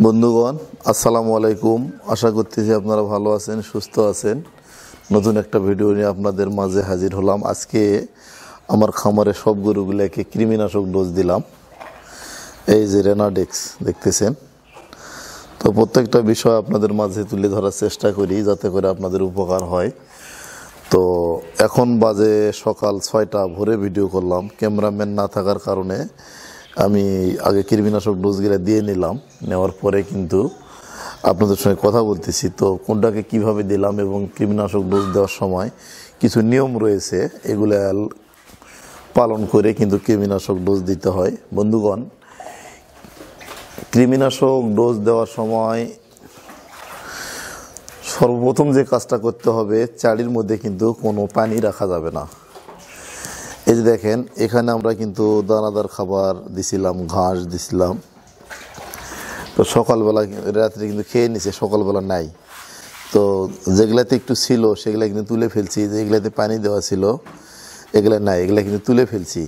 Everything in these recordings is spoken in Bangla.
বন্ধুগণ আসসালামু আলাইকুম। আশা করতেছি আপনারা ভালো আছেন, সুস্থ আছেন। নতুন একটা ভিডিও নিয়ে আপনাদের মাঝে হাজির হলাম। আজকে আমার খামারে সব গরুগুলোকে কৃমিনাশক ডোজ দিলাম। এই যে রেনাডেক্স দেখতেছেন। তো প্রত্যেকটা বিষয় আপনাদের মাঝে তুলে ধরার চেষ্টা করি যাতে করে আপনাদের উপকার হয়। তো এখন বাজে সকাল 6টা, ভোরে ভিডিও করলাম। ক্যামেরাম্যান না থাকার কারণে আমি আগে কৃমিনাশক ডোজগুলো দিয়ে নিলাম। নেওয়ার পরে কিন্তু আপনাদের সঙ্গে কথা বলতেছি। তো কোনটাকে কিভাবে দিলাম এবং কৃমিনাশক ডোজ দেওয়ার সময় কিছু নিয়ম রয়েছে, এগুলো পালন করে কিন্তু কৃমিনাশক ডোজ দিতে হয়। বন্ধুগণ, কৃমিনাশক ডোজ দেওয়ার সময় সর্বপ্রথম যে কাজটা করতে হবে, চাড়ির মধ্যে কিন্তু কোনো পানি রাখা যাবে না। এই যে দেখেন, এখানে আমরা কিন্তু দানাদার খাবার দিছিলাম, ঘাস দিছিলাম। তো সকালবেলা রাত্রে কিন্তু খেয়ে নিছে, সকালবেলা নাই। তো যেগুলাতে একটু ছিল সেগুলা কিন্তু তুলে ফেলছি। যেগুলাতে পানি দেওয়া ছিল এগুলা নাই, এগুলা কিন্তু তুলে ফেলছি।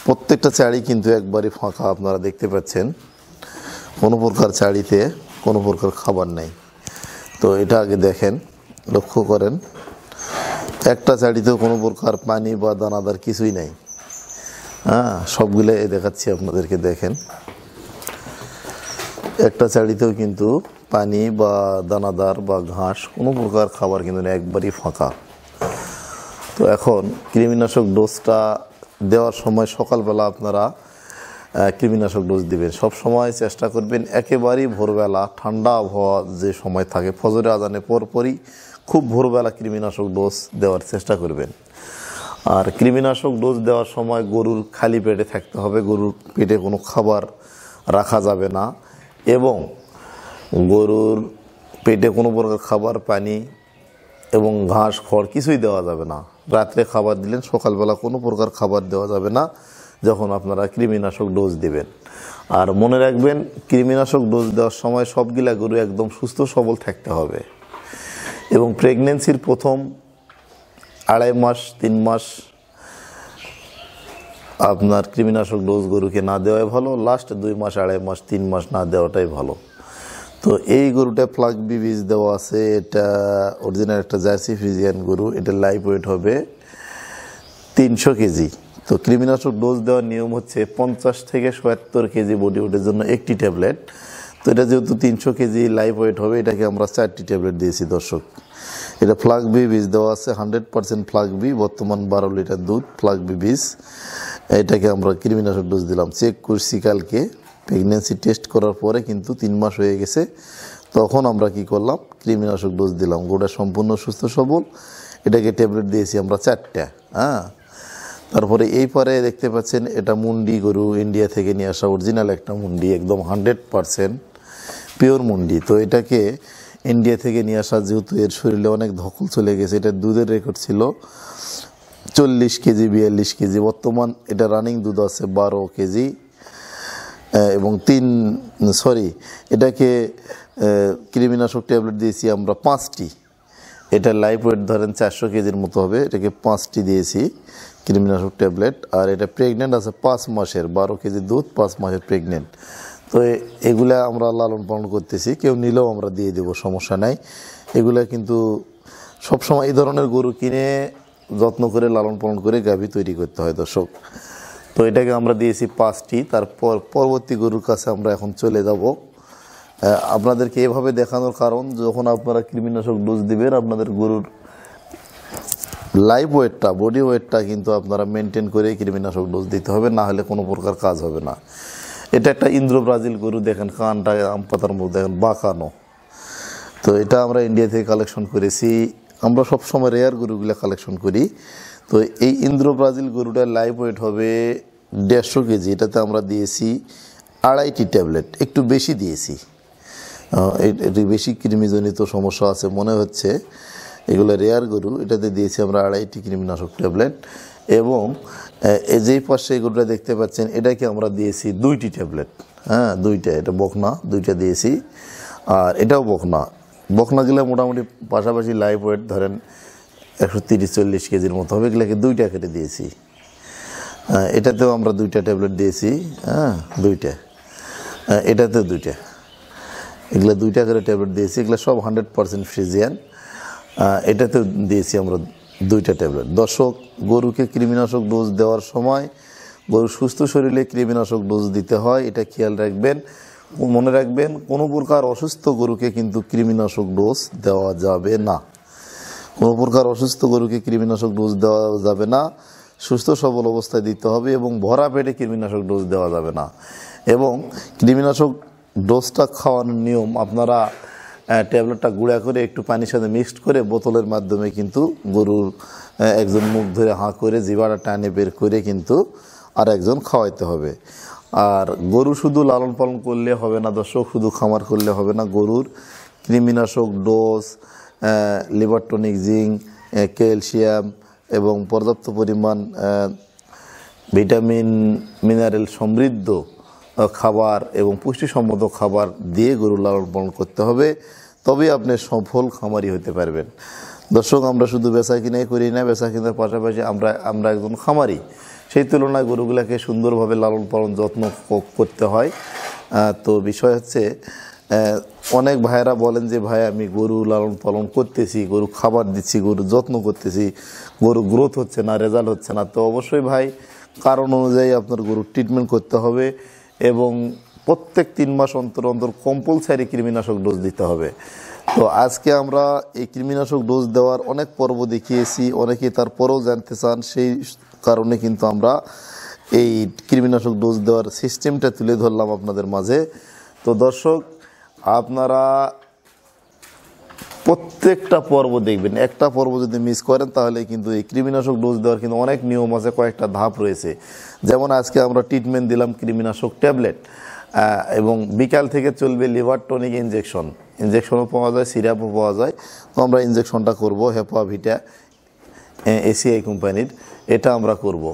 প্রত্যেকটা চাড়ি কিন্তু একবারই ফাঁকা, আপনারা দেখতে পাচ্ছেন। কোনো প্রকার চাড়িতে কোনো প্রকার খাবার নেই। তো এটা আগে দেখেন, লক্ষ্য করেন। একটা চাড়িতেও কোনো প্রকার পানি বা দানাদার কিছুই নাই। সবগুলো দেখাচ্ছি আপনাদেরকে, দেখেন। একটা চাড়িতেও কিন্তু পানি বা দানাদার বা ঘাস কোনো প্রকার খাবার কিন্তু একবারই ফাঁকা। তো এখন কৃমিনাশক ডোজটা দেওয়ার সময় সকালবেলা আপনারা কৃমিনাশক ডোজ দিবেন। সব সময় চেষ্টা করবেন একেবারেই ভোরবেলা, ঠান্ডা আবহাওয়া যে সময় থাকে, ফজরের আজানের পরপরই খুব ভোরবেলা কৃমিনাশক ডোজ দেওয়ার চেষ্টা করবেন। আর কৃমিনাশক ডোজ দেওয়ার সময় গরুর খালি পেটে থাকতে হবে। গরুর পেটে কোনো খাবার রাখা যাবে না এবং গরুর পেটে কোনো প্রকার খাবার, পানি এবং ঘাস, খড় কিছুই দেওয়া যাবে না। রাত্রে খাবার দিলেন, সকালবেলা কোনো প্রকার খাবার দেওয়া যাবে না যখন আপনারা কৃমিনাশক ডোজ দেবেন। আর মনে রাখবেন, কৃমিনাশক ডোজ দেওয়ার সময় সবগুলা গরু একদম সুস্থ সবল থাকতে হবে এবং প্রেগনেন্সির প্রথম 2.5 মাস 3 মাস আপনার কৃমিনাশক ডোজ গরুকে না দেওয়াই ভালো। লাস্ট 2 মাস 2.5 মাস 3 মাস না দেওয়াটাই ভালো। তো এই গরুটা প্লাগ বি বীজ দেওয়া আছে। এটা অরিজিনাল একটা জার্সি ফ্রিজিয়ান গরু। এটা লাইভ ওয়েট হবে 300 কেজি। তো কৃমিনাশক ডোজ দেওয়ার নিয়ম হচ্ছে 50 থেকে 77 কেজি বডি ওয়েটের জন্য একটি ট্যাবলেট। তো এটা যেহেতু 300 কেজি লাইভ ওয়েট হবে, এটাকে আমরা 4টি ট্যাবলেট দিয়েছি দর্শক। এটা ফ্লাগ বি বীজ দেওয়া আছে, 100% ফ্লাগ বি। বর্তমান 12 লিটার দুধ ফ্লাগ বি বীজ। এটাকে আমরা কৃমিনাশক ডোজ দিলাম। চেক করছি কালকে, প্রেগনেন্সি টেস্ট করার পরে কিন্তু 3 মাস হয়ে গেছে। তখন আমরা কি করলাম, কৃমিনাশক ডোজ দিলাম। গরুটা সম্পূর্ণ সুস্থ সবল। এটাকে ট্যাবলেট দিয়েছি আমরা 4টা। তারপরে এই পারে দেখতে পাচ্ছেন, এটা মুন্ডি গরু, ইন্ডিয়া থেকে নিয়ে আসা অরিজিনাল একটা মুন্ডি, একদম 100% পিওর মুন্ডি। তো এটাকে ইন্ডিয়া থেকে নিয়ে আসা, যেহেতু এর শরীরে অনেক ধকল চলে গেছে। এটা দুধের রেকর্ড ছিল 40 কেজি 42 কেজি। বর্তমান এটা রানিং দুধ আছে 12 কেজি এবং এটাকে কৃমিনাশক ট্যাবলেট দিয়েছি আমরা 5টি। এটা লাইভ ওয়েট ধরেন 400 কেজির মতো হবে। এটাকে 5টি দিয়েছি কৃমিনাশক ট্যাবলেট। আর এটা প্রেগনেন্ট আছে 5 মাসের, 12 কেজি দুধ, 5 মাসের প্রেগনেন্ট। তো এগুলা আমরা লালন পালন করতেছি। কেউ নিলেও আমরা দিয়ে দেবো, সমস্যা নাই। এগুলা কিন্তু সবসময় এই ধরনের গরু কিনে যত্ন করে লালন পালন করে গাভী তৈরি করতে হয় দর্শক। তো এটাকে আমরা দিয়েছি 5টি। তারপর পরবর্তী গরুর কাছে আমরা এখন চলে যাব। আপনাদেরকে এভাবে দেখানোর কারণ, যখন আপনারা কৃমিনাশক ডোজ দিবেন, আপনাদের গরুর লাইভ ওয়েটটা, বডি ওয়েটটা কিন্তু আপনারা মেনটেন করে কৃমিনাশক ডোজ দিতে হবে, না হলে কোনো প্রকার কাজ হবে না। এটা একটা ইন্দ্র ব্রাজিল গরু, দেখেন কানটা আম পাতার মধ্যে দেখেন বাঁকানো। তো এটা আমরা ইন্ডিয়া থেকে কালেকশন করেছি। আমরা সবসময় রেয়ার গরুগুলো কালেকশন করি। তো এই ইন্দ্র ব্রাজিল গরুটা লাইভ ওয়েট হবে 150 কেজি। এটাতে আমরা দিয়েছি 2.5টি ট্যাবলেট, একটু বেশি দিয়েছি। এটি বেশি কৃমিজনিত সমস্যা আছে মনে হচ্ছে, এগুলো রেয়ার গরু। এটাতে দিয়েছি আমরা 2.5টি কৃমিনাশক ট্যাবলেট। এবং যেই পাশে এই গরুটা দেখতে পাচ্ছেন, এটাকে আমরা দিয়েছি 2টি ট্যাবলেট। 2টা। এটা বকনা, 2টা দিয়েছি। আর এটাও বকনা। বকনাগুলো মোটামুটি পাশাপাশি লাইভ ওয়েট ধরেন 130-40 কেজির মতো হবে। এগুলোকে 2টা কেটে দিয়েছি। এটাতেও আমরা 2টা ট্যাবলেট দিয়েছি। 2টা। এটাতেও 2টা। এগুলো 2টা করে ট্যাবলেট দিয়েছি, এগুলো সব 100% ফ্রিজিয়ান। এটাতে দিয়েছি আমরা 2টা ট্যাবলেট। দর্শক, গরুকে কৃমিনাশক ডোজ দেওয়ার সময় গরু সুস্থ শরীরে কৃমিনাশক ডোজ দিতে হয়, এটা খেয়াল রাখবেন। মনে রাখবেন, কোনো প্রকার অসুস্থ গরুকে কিন্তু কৃমিনাশক ডোজ দেওয়া যাবে না। কোনো প্রকার অসুস্থ গরুকে কৃমিনাশক ডোজ দেওয়া যাবে না, সুস্থ সবল অবস্থায় দিতে হবে এবং ভরা পেটে কৃমিনাশক ডোজ দেওয়া যাবে না। এবং কৃমিনাশক ডোজটা খাওয়ানোর নিয়ম, আপনারা ট্যাবলেটটা গুঁড়া করে একটু পানির সাথে মিক্সড করে বোতলের মাধ্যমে কিন্তু গরুর একজন মুখ ধরে হাঁ করে জিভাটা টানে বের করে কিন্তু আর একজন খাওয়াইতে হবে। আর গরু শুধু লালন পালন করলে হবে না দর্শক, শুধু খামার করলে হবে না। গরুর কৃমিনাশক dose, liver tonic, zinc, calcium এবং পর্যাপ্ত পরিমাণ ভিটামিন মিনারেল সমৃদ্ধ খাবার এবং পুষ্টিসম্মত খাবার দিয়ে গরু লালন পালন করতে হবে, তবে আপনি সফল খামারি হতে পারবেন। দর্শক, আমরা শুধু বেচা কিনাই করি না, বেচা কেনার পাশাপাশি আমরা একজন খামারি, সেই তুলনায় গরুগুলাকে সুন্দরভাবে লালন পালন যত্ন করতে হয়। তো বিষয় হচ্ছে, অনেক ভাইয়েরা বলেন যে ভাই আমি গরু লালন পালন করতেছি, গরু খাবার দিচ্ছি, গরু যত্ন করতেছি, গরু গ্রোথ হচ্ছে না, রেজাল্ট হচ্ছে না। তো অবশ্যই ভাই, কারণ অনুযায়ী আপনার গরুর ট্রিটমেন্ট করতে হবে এবং প্রত্যেক 3 মাস অন্তর অন্তর কম্পালসারি কৃমিনাশক ডোজ দিতে হবে। তো আজকে আমরা এই কৃমিনাশক ডোজ দেওয়ার অনেক পর্ব দেখিয়েছি, অনেকেই তারপরেও জানতে চান, সেই কারণে কিন্তু আমরা এই কৃমিনাশক ডোজ দেওয়ার সিস্টেমটা তুলে ধরলাম আপনাদের মাঝে। তো দর্শক, আপনারা প্রত্যেকটা পর্ব দেখবেন, একটা পর্ব যদি মিস করেন তাহলে কিন্তু এই কৃমিনাশক ডোজ দেওয়ার কিন্তু অনেক নিয়ম আছে, কয়েকটা ধাপ রয়েছে। যেমন আজকে আমরা ট্রিটমেন্ট দিলাম কৃমিনাশক ট্যাবলেট, এবং বিকাল থেকে চলবে লিভার টনিক ইঞ্জেকশনও পাওয়া যায়, সিরাপও পাওয়া যায়। তো আমরা ইঞ্জেকশনটা করব হেপাভিটা এসিআই কোম্পানির, এটা আমরা করব।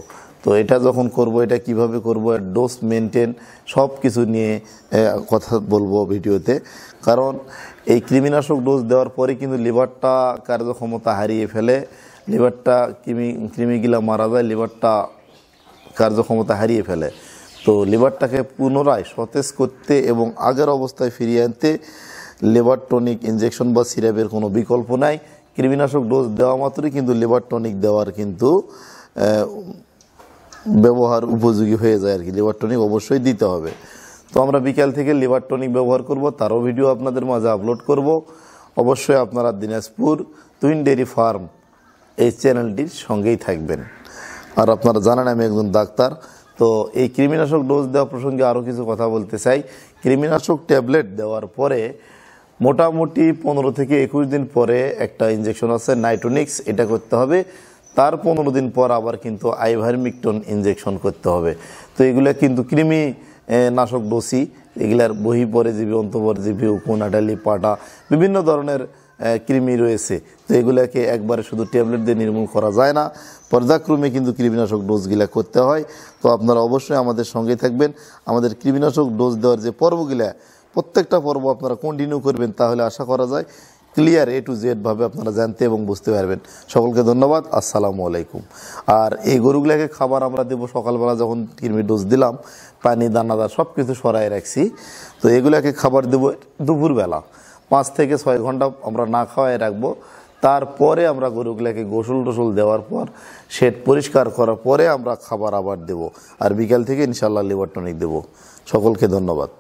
তো এটা যখন করব, এটা কিভাবে করব, ডোজ মেনটেন সব কিছু নিয়ে কথা বলবো ভিডিওতে। কারণ এই কৃমিনাশক ডোজ দেওয়ার পরে কিন্তু লিভারটা কার্যক্ষমতা হারিয়ে ফেলে, লিভারটা কৃমিগুলা মারা যায়, লিভারটা কার্যক্ষমতা হারিয়ে ফেলে। তো লিভারটাকে পুনরায় সতেজ করতে এবং আগের অবস্থায় ফিরিয়ে আনতে লিভার টনিক ইঞ্জেকশন বা সিরাপের কোনো বিকল্প নাই। কৃমিনাশক ডোজ দেওয়া মাত্রই কিন্তু লিভার টনিক দেওয়ার কিন্তু ব্যবহার উপযোগী হয়ে যায় আর কি। লিভার টনিক অবশ্যই দিতে হবে। তো আমরা বিকাল থেকে লিভার টনিক ব্যবহার করব, তারও ভিডিও আপনাদের মাঝে আপলোড করব। অবশ্যই আপনারা দিনাজপুর টুইন ডেয়ারি ফার্ম এই চ্যানেলটির সঙ্গেই থাকবেন। আর আপনারা জানেন আমি একজন ডাক্তার। তো এই কৃমিনাশক ডোজ দেওয়া প্রসঙ্গে আরও কিছু কথা বলতে চাই। কৃমিনাশক ট্যাবলেট দেওয়ার পরে মোটামুটি 15 থেকে 21 দিন পরে একটা ইঞ্জেকশন আছে নাইট্রোনিক্স, এটা করতে হবে। তার 15 দিন পর আবার কিন্তু আইভারমেকটন ইঞ্জেকশন করতে হবে। তো এগুলা কিন্তু কৃমি নাশক ডোসি, এগুলার বহি পরজীবী, অন্তঃপরজীবী, কোনাডালি, পাটা, বিভিন্ন ধরনের কৃমি রয়েছে। তো এগুলাকে একবারে শুধু ট্যাবলেট দিয়ে নির্মূল করা যায় না, পর্যায়ক্রমে কিন্তু কৃমিনাশক ডোজগুলা করতে হয়। তো আপনারা অবশ্যই আমাদের সঙ্গে থাকবেন। আমাদের কৃমিনাশক ডোজ দেওয়ার যে পর্বগুলা, প্রত্যেকটা পর্ব আপনারা কন্টিনিউ করবেন, তাহলে আশা করা যায় ক্লিয়ার A to Z ভাবে আপনারা জানতে এবং বুঝতে পারবেন। সকলকে ধন্যবাদ। আসসালামু আলাইকুম। আর এই গরুগুলাকে খাবার আমরা দেবো সকালবেলা, যখন কৃমি ডোজ দিলাম পানি দানাদার সব কিছু সরাই রাখছি। তো এগুলাকে খাবার দেবো দুপুরবেলা 5 থেকে 6 ঘন্টা আমরা না খাওয়াই রাখবো। তারপরে আমরা গরুগুলাকে গোসল টোসল দেওয়ার পর, শেড পরিষ্কার করার পরে আমরা খাবার আবার দেব। আর বিকাল থেকে ইনশাল্লাহ লিভার টনিক দেবো। সকলকে ধন্যবাদ।